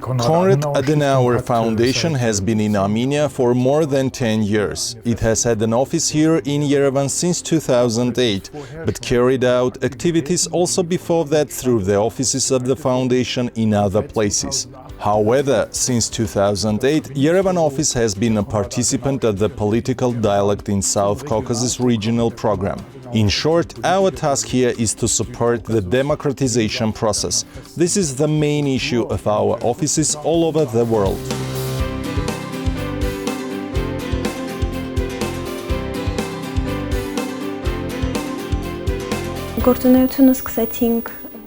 Konrad-Adenauer Foundation has been in Armenia for more than 10 years. It has had an office here in Yerevan since 2008, but carried out activities also before that through the offices of the foundation in other places. However, since 2008, Yerevan office has been a participant of the political dialogue in South Caucasus regional program. In short, our task here is to support the democratization process. This is the main issue of our offices all over the world.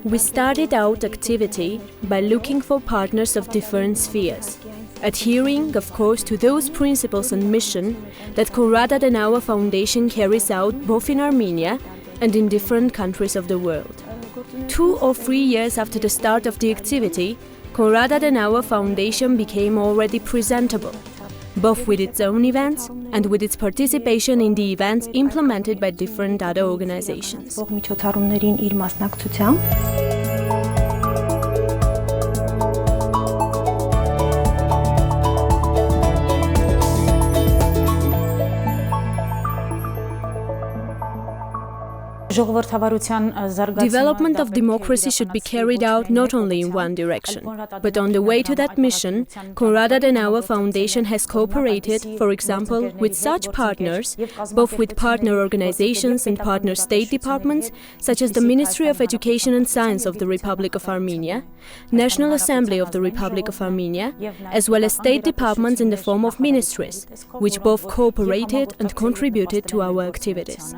We started out activity by looking for partners of different spheres, adhering, of course, to those principles and mission that Konrad-Adenauer Foundation carries out both in Armenia and in different countries of the world. 2 or 3 years after the start of the activity, Konrad-Adenauer Foundation became already presentable, both with its own events and with its participation in the events implemented by different other organizations. Development of democracy should be carried out not only in one direction, but on the way to that mission, Konrad-Adenauer Foundation has cooperated, for example, with such partners, both with partner organizations and partner state departments, such as the Ministry of Education and Science of the Republic of Armenia, National Assembly of the Republic of Armenia, as well as state departments in the form of ministries, which both cooperated and contributed to our activities.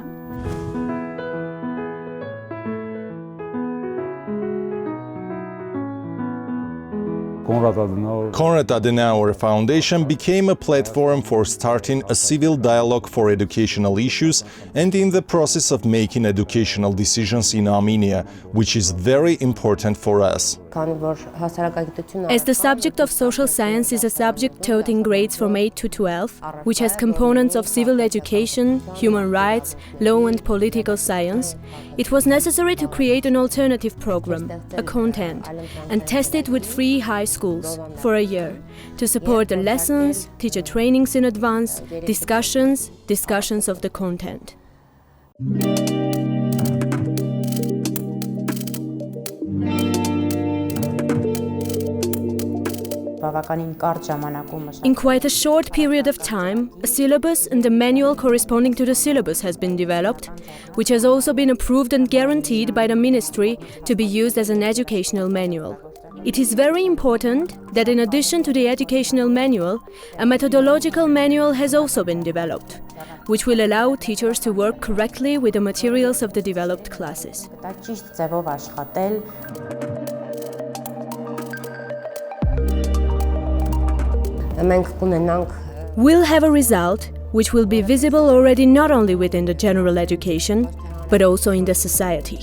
Konrad-Adenauer Foundation became a platform for starting a civil dialogue for educational issues and in the process of making educational decisions in Armenia, which is very important for us. As the subject of social science is a subject taught in grades from 8 to 12, which has components of civil education, human rights, law and political science, it was necessary to create an alternative program, a content, and test it with 3 high schools for a year, to support the lessons, teacher trainings in advance, discussions of the content. In quite a short period of time, a syllabus and a manual corresponding to the syllabus has been developed, which has also been approved and guaranteed by the Ministry to be used as an educational manual. It is very important that in addition to the educational manual, a methodological manual has also been developed, which will allow teachers to work correctly with the materials of the developed classes. We'll have a result which will be visible already not only within the general education, but also in the society.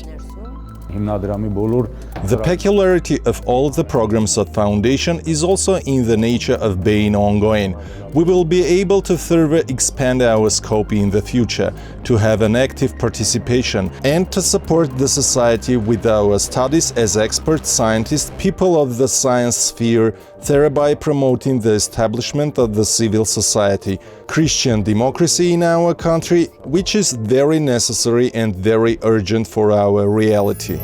The peculiarity of all the programs of Foundation is also in the nature of being ongoing. We will be able to further expand our scope in the future, to have an active participation and to support the society with our studies as expert scientists, people of the science sphere, thereby promoting the establishment of the civil society, Christian democracy in our country, which is very necessary and very urgent for our reality.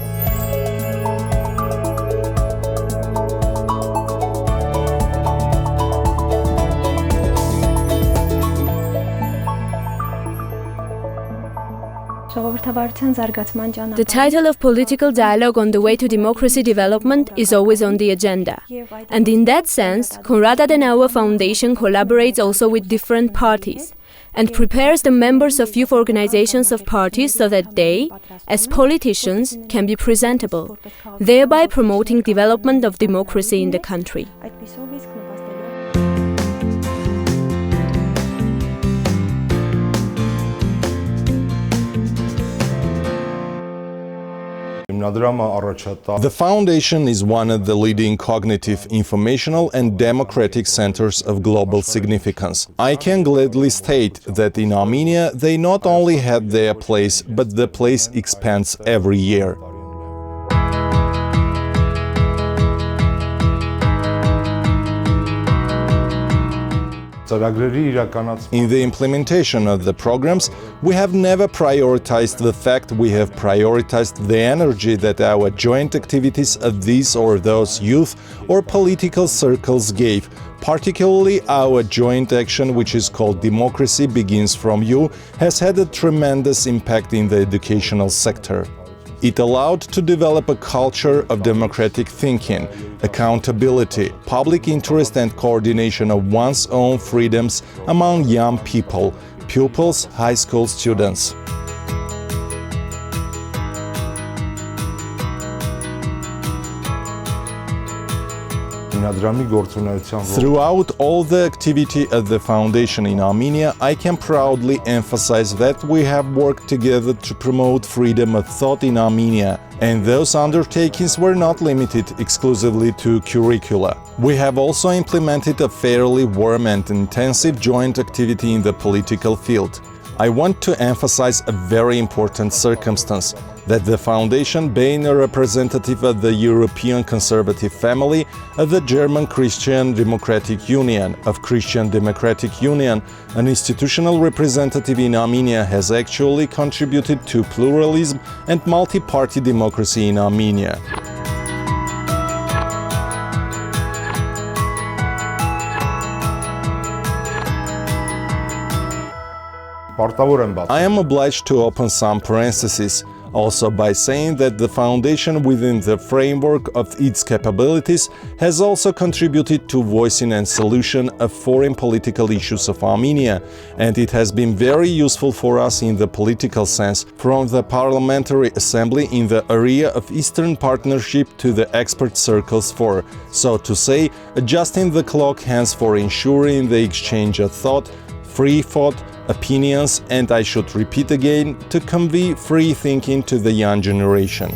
The title of Political Dialogue on the Way to Democracy Development is always on the agenda. And in that sense, Konrad-Adenauer Foundation collaborates also with different parties and prepares the members of youth organizations of parties so that they, as politicians, can be presentable, thereby promoting development of democracy in the country. The foundation is one of the leading cognitive, informational and democratic centers of global significance. I can gladly state that in Armenia they not only have their place, but the place expands every year. In the implementation of the programs, we have never prioritized the fact we have prioritized the energy that our joint activities of these or those youth or political circles gave. Particularly our joint action, which is called Democracy Begins From You, has had a tremendous impact in the educational sector. It allowed to develop a culture of democratic thinking, accountability, public interest and coordination of one's own freedoms among young people, pupils, high school students. Throughout all the activity of the Foundation in Armenia, I can proudly emphasize that we have worked together to promote freedom of thought in Armenia, and those undertakings were not limited exclusively to curricula. We have also implemented a fairly warm and intensive joint activity in the political field. I want to emphasize a very important circumstance, that the Foundation, being a representative of the European conservative family, of the German Christian Democratic Union, of Christian Democratic Union, an institutional representative in Armenia, has actually contributed to pluralism and multi-party democracy in Armenia. I am obliged to open some parentheses, also by saying that the Foundation, within the framework of its capabilities, has also contributed to voicing and solution of foreign political issues of Armenia, and it has been very useful for us in the political sense, from the Parliamentary Assembly in the area of Eastern Partnership to the expert circles for, so to say, adjusting the clock hands for ensuring the exchange of thought, free thought, opinions, and I should repeat again, to convey free thinking to the young generation.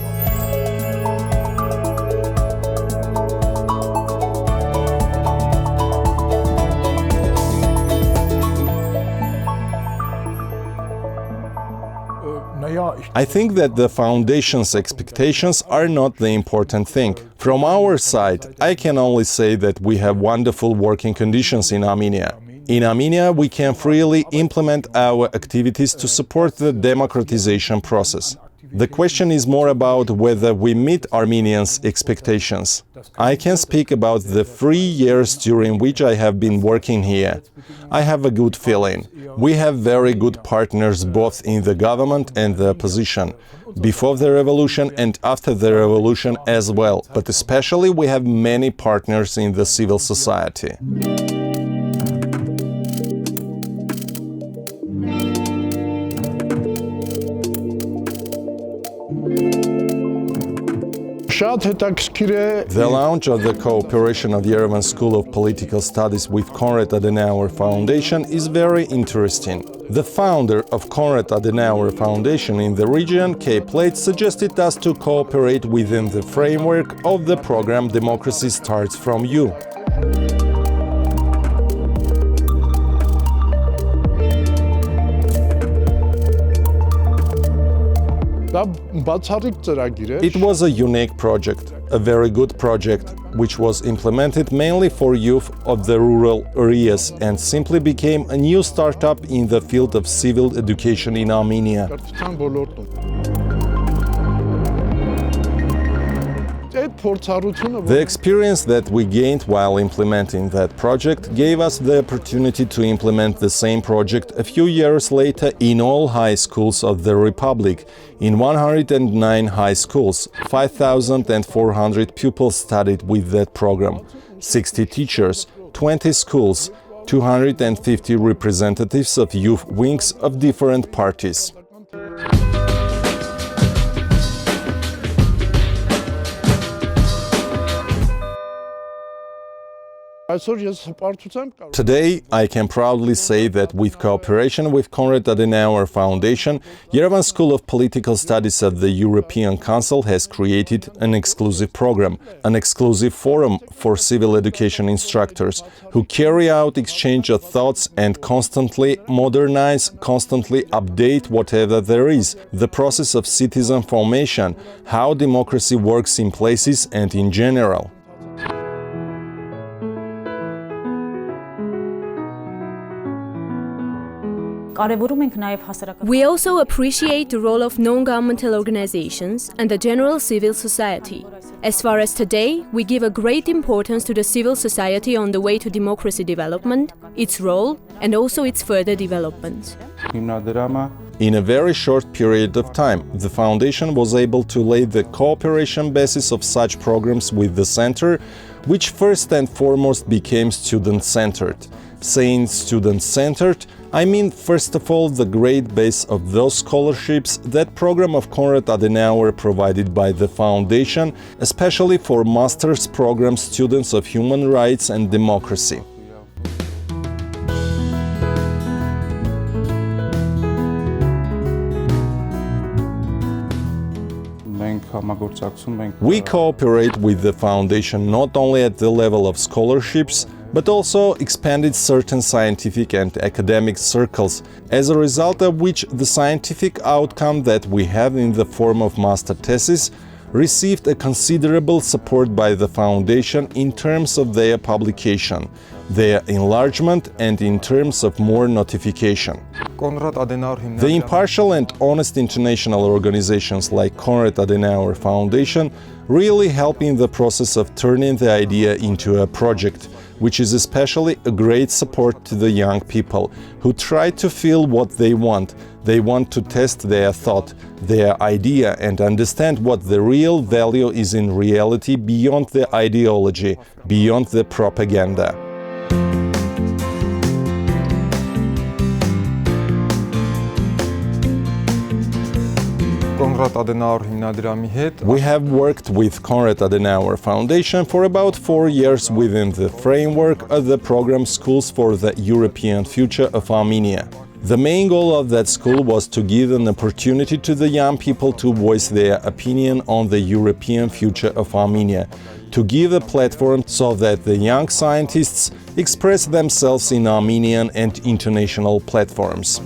I think that the Foundation's expectations are not the important thing. From our side, I can only say that we have wonderful working conditions in Armenia. In Armenia, we can freely implement our activities to support the democratization process. The question is more about whether we meet Armenians' expectations. I can speak about the 3 years during which I have been working here. I have a good feeling. We have very good partners both in the government and the opposition, before the revolution and after the revolution as well, but especially we have many partners in the civil society. The launch of the cooperation of Yerevan School of Political Studies with Konrad-Adenauer Foundation is very interesting. The founder of Konrad-Adenauer Foundation in the region, Cape Plate, suggested us to cooperate within the framework of the program Democracy Starts From You. It was a unique project, a very good project, which was implemented mainly for youth of the rural areas and simply became a new startup in the field of civil education in Armenia. The experience that we gained while implementing that project gave us the opportunity to implement the same project a few years later in all high schools of the Republic. In 109 high schools, 5,400 pupils studied with that program, 60 teachers, 20 schools, 250 representatives of youth wings of different parties. Today, I can proudly say that with cooperation with Konrad-Adenauer Foundation, Yerevan School of Political Studies of the European Council has created an exclusive program, an exclusive forum for civil education instructors who carry out exchange of thoughts and constantly modernize, constantly update whatever there is, the process of citizen formation, how democracy works in places and in general. կարևորում ենք նաև հասարակական We also appreciate the role of non-governmental organizations and the general civil society. As far as today, we give a great importance to the civil society on the way to democracy development, its role, and also its further development. In a very short period of time, the Foundation was able to lay the cooperation basis of such programs with the Center, which first and foremost became student-centered. Saying student-centered, I mean first of all the great base of those scholarships that program of Konrad-Adenauer provided by the Foundation, especially for master's program students of human rights and democracy. We cooperate with the Foundation not only at the level of scholarships, but also expanded certain scientific and academic circles, as a result of which the scientific outcome that we have in the form of master thesis received a considerable support by the Foundation in terms of their publication, their enlargement, and in terms of more notification. The impartial and honest international organizations like Konrad-Adenauer Foundation really help in the process of turning the idea into a project, which is especially a great support to the young people who try to feel what they want. They want to test their thought, their idea, and understand what the real value is in reality beyond the ideology, beyond the propaganda. We have worked with Konrad-Adenauer Foundation for about 4 years within the framework of the program Schools for the European Future of Armenia. The main goal of that school was to give an opportunity to the young people to voice their opinion on the European future of Armenia, to give a platform so that the young scientists express themselves in Armenian and international platforms.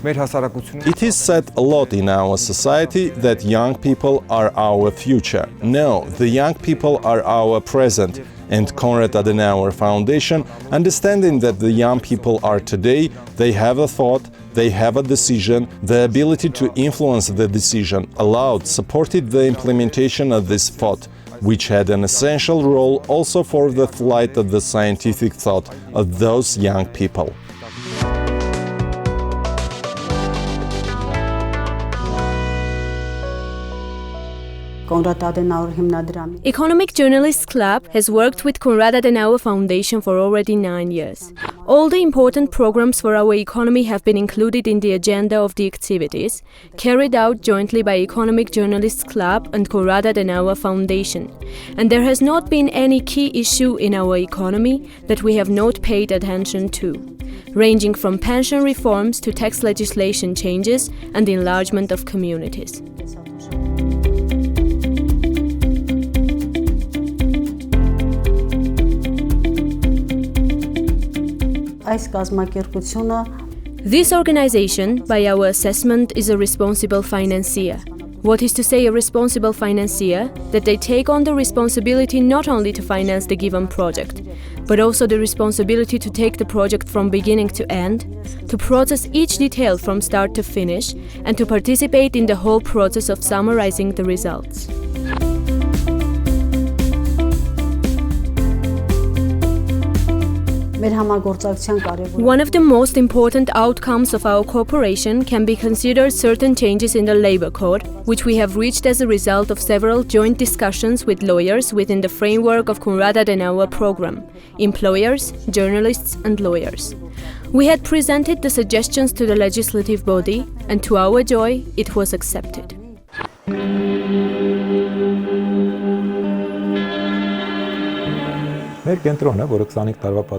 It is said a lot in our society that young people are our future. No, the young people are our present. And Konrad-Adenauer Foundation, understanding that the young people are today, they have a thought, they have a decision, the ability to influence the decision, allowed, supported the implementation of this thought, which had an essential role also for the flight of the scientific thought of those young people. Economic Journalists Club has worked with Konrad-Adenauer Foundation for already 9 years. All the important programs for our economy have been included in the agenda of the activities, carried out jointly by Economic Journalists Club and Konrad-Adenauer Foundation. And there has not been any key issue in our economy that we have not paid attention to, ranging from pension reforms to tax legislation changes and the enlargement of communities. This organization, by our assessment, is a responsible financier. What is to say a responsible financier? That they take on the responsibility not only to finance the given project, but also the responsibility to take the project from beginning to end, to process each detail from start to finish, and to participate in the whole process of summarizing the results. One of the most important outcomes of our cooperation can be considered certain changes in the labor code, which we have reached as a result of several joint discussions with lawyers within the framework of Konrad-Adenauer program, employers, journalists and lawyers. We had presented the suggestions to the legislative body, and to our joy, it was accepted.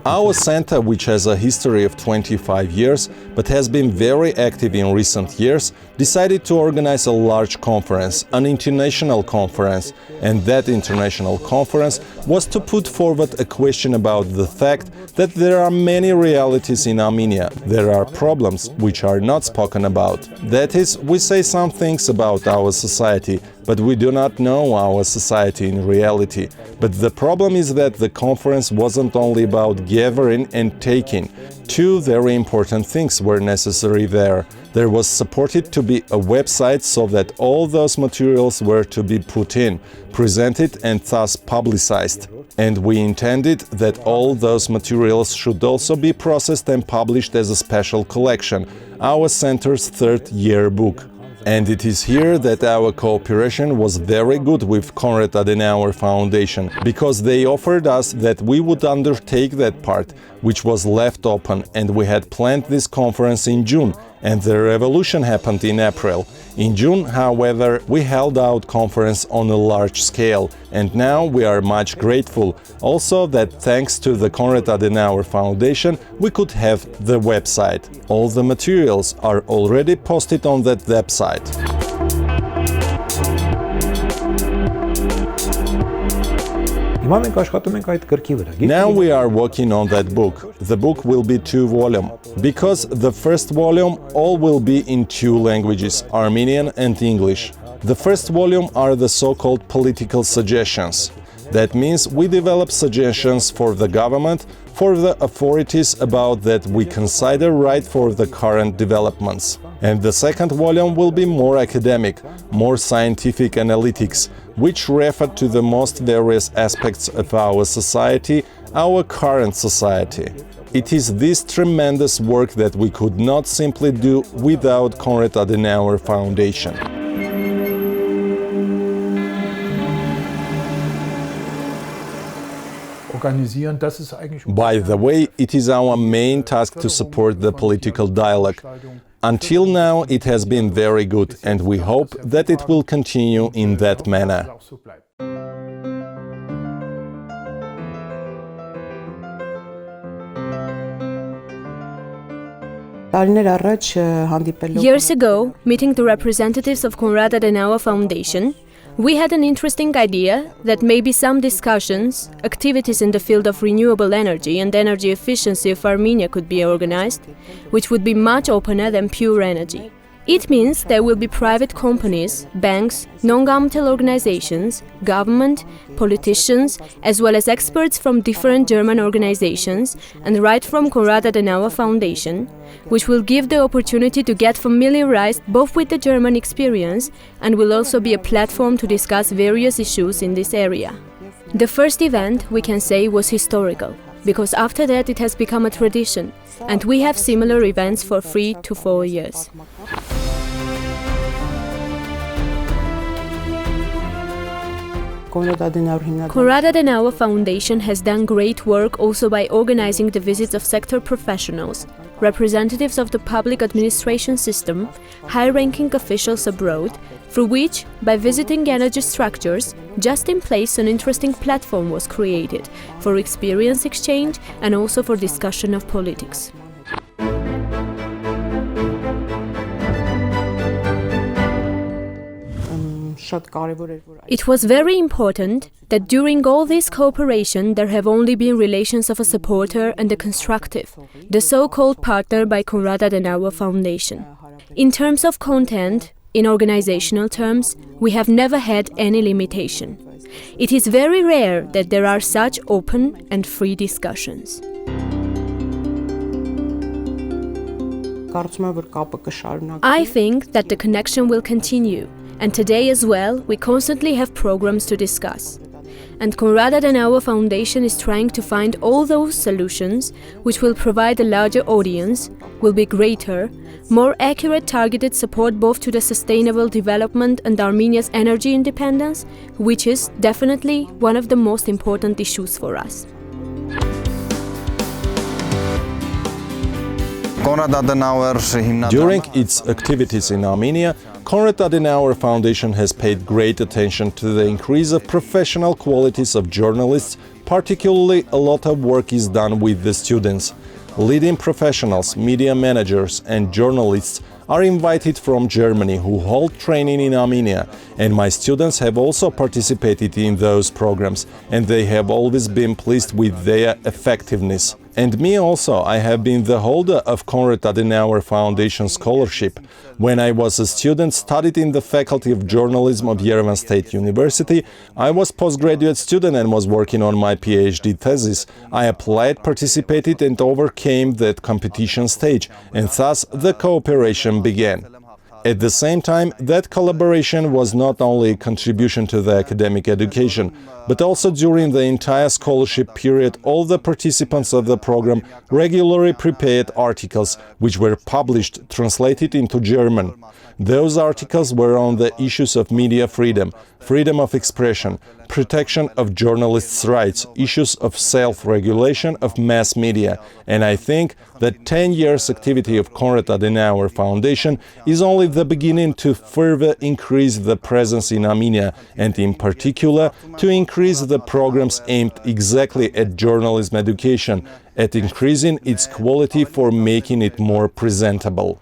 Our center, which has a history of 25 years, but has been very active in recent years, decided to organize a large conference, an international conference, and that international conference was to put forward a question about the fact that there are many realities in Armenia. There are problems which are not spoken about. That is, we say some things about our society, but we do not know our society in reality. But the problem is that the conference wasn't only about gathering and taking. Two very important things were necessary there. There was supported to be a website so that all those materials were to be put in, presented and thus publicized. And we intended that all those materials should also be processed and published as a special collection, our center's third yearbook. And it is here that our cooperation was very good with Konrad-Adenauer Foundation, because they offered us that we would undertake that part, which was left open, and we had planned this conference in June, and the revolution happened in April. In June, however, we held out conference on a large scale, and now we are much grateful also that thanks to the Konrad-Adenauer Foundation we could have the website. All the materials are already posted on that website. Now we are working on that book. The book will be 2-volume, because the first volume all will be in 2 languages, Armenian and English. The first volume are the so-called political suggestions. That means we develop suggestions for the government, for the authorities about that we consider right for the current developments. And the second volume will be more academic, more scientific analytics, which refer to the most various aspects of our society, our current society. It is this tremendous work that we could not simply do without Konrad-Adenauer Foundation. By the way, it is our main task to support the political dialogue. Until now, it has been very good, and we hope that it will continue in that manner. Years ago, meeting the representatives of Konrad-Adenauer Foundation, we had an interesting idea that maybe some discussions, activities in the field of renewable energy and energy efficiency of Armenia could be organized, which would be much opener than pure energy. It means there will be private companies, banks, non-governmental organizations, government, politicians, as well as experts from different German organizations and right from Konrad-Adenauer Foundation, which will give the opportunity to get familiarized both with the German experience and will also be a platform to discuss various issues in this area. The first event, we can say, was historical, because after that it has become a tradition, and we have similar events for 3 to 4 years. Konrad-Adenauer Foundation has done great work also by organizing the visits of sector professionals, representatives of the public administration system, high-ranking officials abroad, through which, by visiting energy structures, just in place an interesting platform was created for experience exchange and also for discussion of politics. It was very important that during all this cooperation there have only been relations of a supporter and a constructive, the so-called partner by Konrad-Adenauer Foundation. In terms of content, in organizational terms, we have never had any limitation. It is very rare that there are such open and free discussions. I think that the connection will continue. And today as well, we constantly have programs to discuss. And Konrad-Adenauer Foundation is trying to find all those solutions which will provide a larger audience, will be greater, more accurate targeted support both to the sustainable development and Armenia's energy independence, which is definitely one of the most important issues for us. During its activities in Armenia, Konrad-Adenauer Foundation has paid great attention to the increase of professional qualities of journalists. Particularly, a lot of work is done with the students. Leading professionals, media managers and journalists are invited from Germany who hold training in Armenia, and my students have also participated in those programs, and they have always been pleased with their effectiveness. And me also, I have been the holder of Konrad-Adenauer Foundation scholarship. When I was a student, studied in the Faculty of Journalism of Yerevan State University, I was postgraduate student and was working on my PhD thesis. I applied, participated and overcame that competition stage, and thus the cooperation began. At the same time, that collaboration was not only a contribution to the academic education, but also during the entire scholarship period, all the participants of the program regularly prepared articles, which were published, translated into German. Those articles were on the issues of media freedom, freedom of expression, protection of journalists' rights, issues of self-regulation of mass media. And I think that 10 years activity of Konrad-Adenauer Foundation is only the beginning to further increase the presence in Armenia and in particular to increase the programs aimed exactly at journalism education, at increasing its quality for making it more presentable.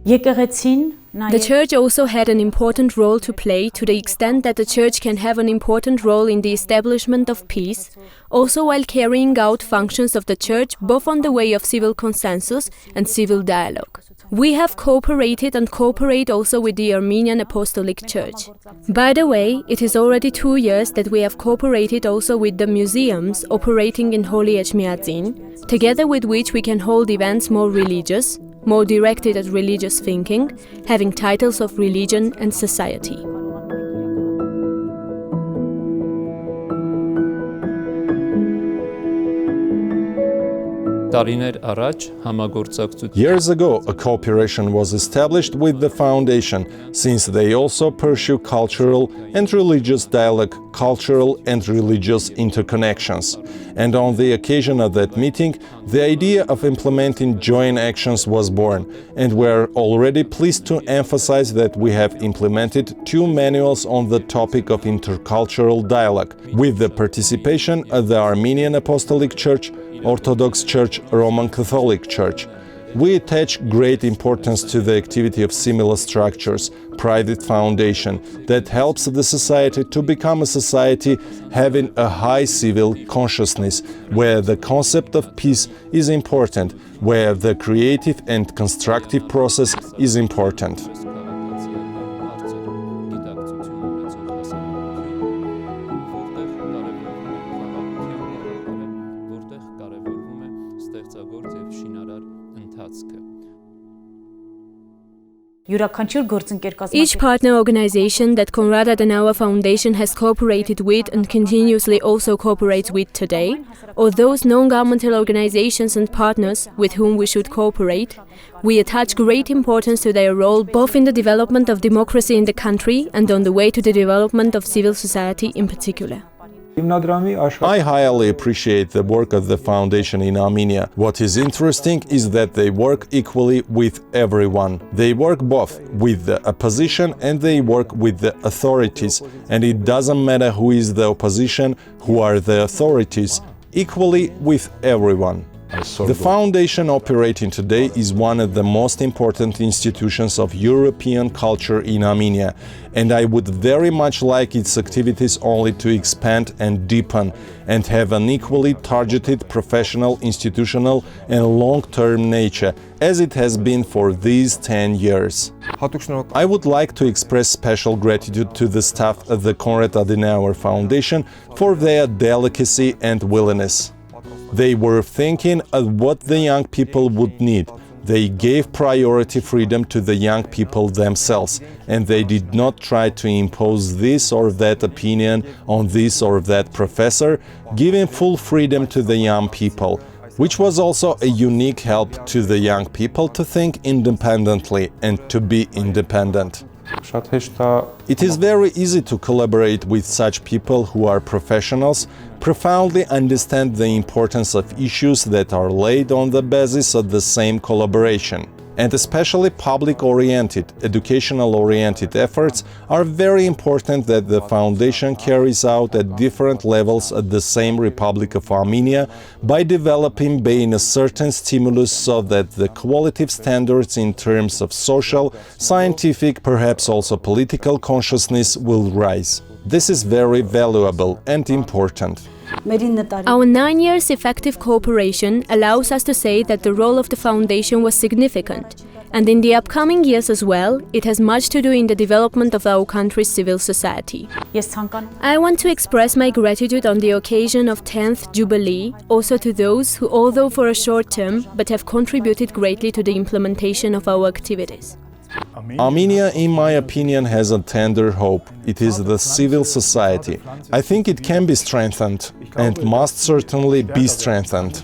The Church also had an important role to play, to the extent that the Church can have an important role in the establishment of peace, also while carrying out functions of the Church both on the way of civil consensus and civil dialogue. We have cooperated and cooperate also with the Armenian Apostolic Church. By the way, it is already 2 years that we have cooperated also with the museums operating in Holy Echmiadzin, together with which we can hold events more religious, more directed at religious thinking, having titles of religion and society. Years ago, a cooperation was established with the foundation, since they also pursue cultural and religious dialogue, cultural and religious interconnections. And on the occasion of that meeting, the idea of implementing joint actions was born, and we're already pleased to emphasize that we have implemented 2 manuals on the topic of intercultural dialogue, with the participation of the Armenian Apostolic Church, Orthodox Church, Roman Catholic Church. We attach great importance to the activity of similar structures, private foundation, that helps the society to become a society having a high civil consciousness, where the concept of peace is important, where the creative and constructive process is important. Each partner organization that Konrad-Adenauer Foundation has cooperated with and continuously also cooperates with today, or those non-governmental organizations and partners with whom we should cooperate, we attach great importance to their role both in the development of democracy in the country and on the way to the development of civil society in particular. I highly appreciate the work of the foundation in Armenia. What is interesting is that they work equally with everyone. They work both with the opposition and they work with the authorities. And it doesn't matter who is the opposition, who are the authorities, equally with everyone. The foundation operating today is one of the most important institutions of European culture in Armenia, and I would very much like its activities only to expand and deepen and have an equally targeted professional, institutional and long-term nature, as it has been for these 10 years. I would like to express special gratitude to the staff of the Konrad-Adenauer Foundation for their delicacy and willingness. They were thinking of what the young people would need. They gave priority freedom to the young people themselves, and they did not try to impose this or that opinion on this or that professor, giving full freedom to the young people, which was also a unique help to the young people to think independently and to be independent. It is very easy to collaborate with such people who are professionals, profoundly understand the importance of issues that are laid on the basis of the same collaboration. And especially public-oriented, educational-oriented efforts are very important that the foundation carries out at different levels at the same Republic of Armenia by developing a certain stimulus so that the qualitative standards in terms of social, scientific, perhaps also political consciousness will rise. This is very valuable and important. Our 9 years effective cooperation allows us to say that the role of the foundation was significant, and in the upcoming years as well, it has much to do in the development of our country's civil society. I want to express my gratitude on the occasion of 10th Jubilee, also to those who, although for a short term, but have contributed greatly to the implementation of our activities. Armenia, in my opinion, has a tender hope. It is the civil society. I think it can be strengthened and must certainly be strengthened.